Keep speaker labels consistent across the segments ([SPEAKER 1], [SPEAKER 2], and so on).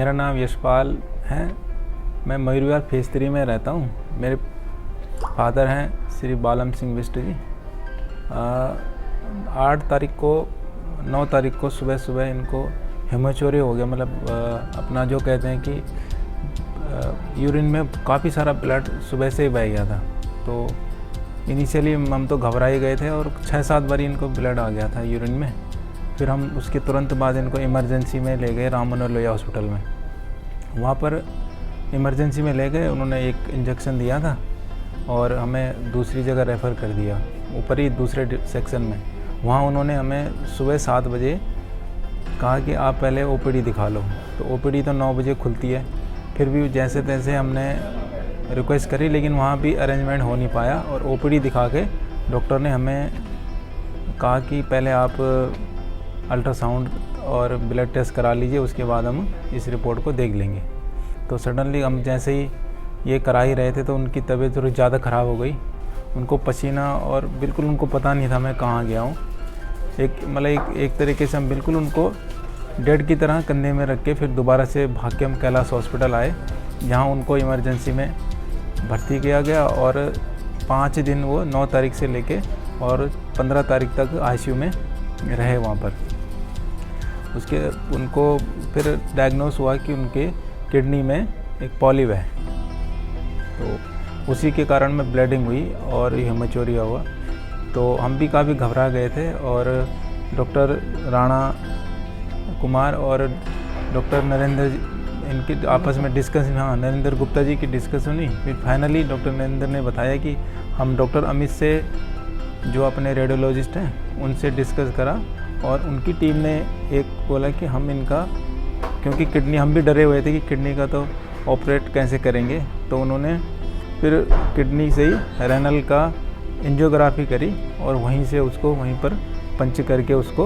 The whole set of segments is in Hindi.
[SPEAKER 1] मेरा नाम यशपाल है। मैं मयूर विहार फेज 3 में रहता हूँ। मेरे फादर हैं श्री बालम सिंह बिष्ट जी। 9 तारीख को सुबह सुबह इनको हेमाचोरी हो गया, मतलब अपना जो कहते हैं कि यूरिन में काफ़ी सारा ब्लड सुबह से ही बह गया था। तो इनिशियली हम तो घबरा ही गए थे और 6-7 बार इनको ब्लड आ गया था यूरिन में। फिर हम उसके तुरंत बाद इनको इमरजेंसी में ले गए राम मनोहर लोहिया हॉस्पिटल में। वहाँ पर इमरजेंसी में ले गए, उन्होंने एक इंजेक्शन दिया था और हमें दूसरी जगह रेफ़र कर दिया, ऊपर ही दूसरे सेक्शन में। वहाँ उन्होंने हमें सुबह 7 बजे कहा कि आप पहले ओपीडी दिखा लो। तो ओपीडी तो 9 बजे खुलती है। फिर भी जैसे तैसे हमने रिक्वेस्ट करी, लेकिन वहाँ भी अरेंजमेंट हो नहीं पाया और ओपीडी दिखा के डॉक्टर ने हमें कहा कि पहले आप अल्ट्रासाउंड और ब्लड टेस्ट करा लीजिए, उसके बाद हम इस रिपोर्ट को देख लेंगे। तो सडनली हम जैसे ही ये करा ही रहे थे तो उनकी तबीयत थोड़ी ज़्यादा ख़राब हो गई। उनको पसीना और बिल्कुल उनको पता नहीं था मैं कहाँ गया हूँ। एक तरीके से हम बिल्कुल उनको डेड की तरह कंधे में रख के फिर दोबारा से भाग के हम कैलाश हॉस्पिटल आए, जहाँ उनको इमरजेंसी में भर्ती किया गया और 5 दिन वो 9 तारीख से लेके और 15 तारीख तक आईसीयू में रहे वहाँ पर। उनको फिर डायग्नोस हुआ कि उनके किडनी में एक पॉलिप है, तो उसी के कारण में ब्लीडिंग हुई और हेमाचोरिया हुआ। तो हम भी काफ़ी घबरा गए थे और डॉक्टर राणा कुमार और डॉक्टर नरेंद्र इनकी आपस में डिस्कशन, नरेंद्र गुप्ता जी की डिस्कशन हुई। फिर फाइनली डॉक्टर नरेंद्र ने बताया कि हम डॉक्टर अमित से, जो अपने रेडियोलॉजिस्ट हैं, उनसे डिस्कस करा और उनकी टीम ने एक बोला कि हम इनका, क्योंकि किडनी, हम भी डरे हुए थे कि किडनी का तो ऑपरेट कैसे करेंगे, तो उन्होंने फिर किडनी से ही रेनल का एंजियोग्राफी करी और वहीं से उसको वहीं पर पंच करके उसका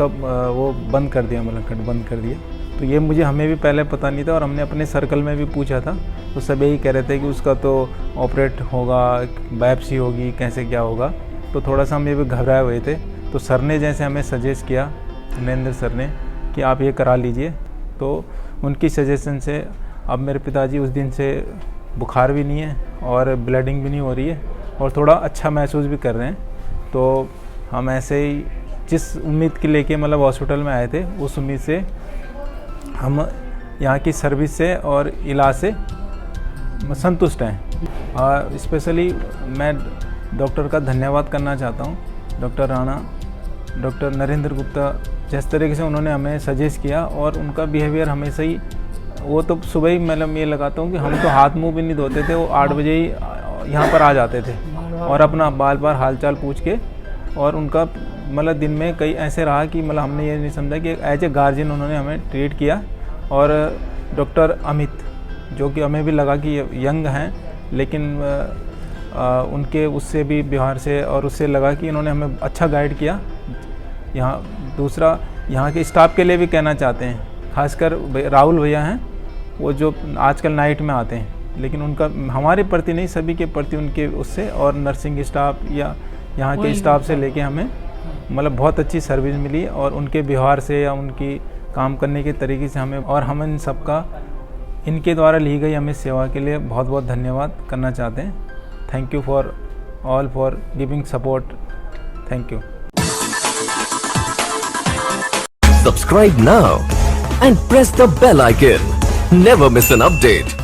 [SPEAKER 1] वो बंद कर दिया, मतलब कट बंद कर दिया। तो ये हमें भी पहले पता नहीं था और हमने अपने सर्कल में भी पूछा था, तो सब यही कह रहे थे कि उसका तो ऑपरेट होगा, बायोप्सी होगी, कैसे क्या होगा। तो थोड़ा सा हम ये भी घबराए हुए थे। तो सर ने जैसे हमें सजेस्ट किया, नरेंद्र सर ने, कि आप ये करा लीजिए, तो उनकी सजेशन से अब मेरे पिताजी उस दिन से बुखार भी नहीं है और ब्लीडिंग भी नहीं हो रही है और थोड़ा अच्छा महसूस भी कर रहे हैं। तो हम ऐसे ही जिस उम्मीद के लेके मतलब हॉस्पिटल में आए थे, उस उम्मीद से हम यहाँ की सर्विस से और इलाज से संतुष्ट हैं। और स्पेशली मैं डॉक्टर का धन्यवाद करना चाहता हूँ, डॉक्टर राणा, डॉक्टर नरेंद्र गुप्ता, जिस तरीके से उन्होंने हमें सजेस्ट किया और उनका बिहेवियर हमेशा ही, वो तो सुबह ही मतलब ये लगाता हूँ कि हम तो हाथ मुंह भी नहीं धोते थे, वो 8 बजे ही यहाँ पर आ जाते थे और अपना बार हालचाल पूछ के, और उनका मतलब दिन में कई ऐसे रहा कि मतलब हमने ये नहीं समझा कि एज ए गार्जियन उन्होंने हमें ट्रीट किया। और डॉक्टर अमित, जो कि हमें भी लगा कि यंग हैं, लेकिन उनके उससे भी व्यवहार से और उससे लगा कि इन्होंने हमें अच्छा गाइड किया। दूसरा यहाँ के स्टाफ के लिए भी कहना चाहते हैं, खासकर राहुल भैया हैं, वो जो आजकल नाइट में आते हैं, लेकिन उनका हमारे प्रति नहीं, सभी के प्रति उनके उससे, और नर्सिंग स्टाफ या यहाँ के स्टाफ से लेके हमें मतलब बहुत अच्छी सर्विस मिली और उनके व्यवहार से या उनकी काम करने के तरीके से हमें, और हम इन सबका इनके द्वारा ली गई हमें सेवा के लिए बहुत बहुत धन्यवाद करना चाहते हैं। Thank you for all for giving support. Thank you.
[SPEAKER 2] Subscribe now and press the bell icon. Never miss an update.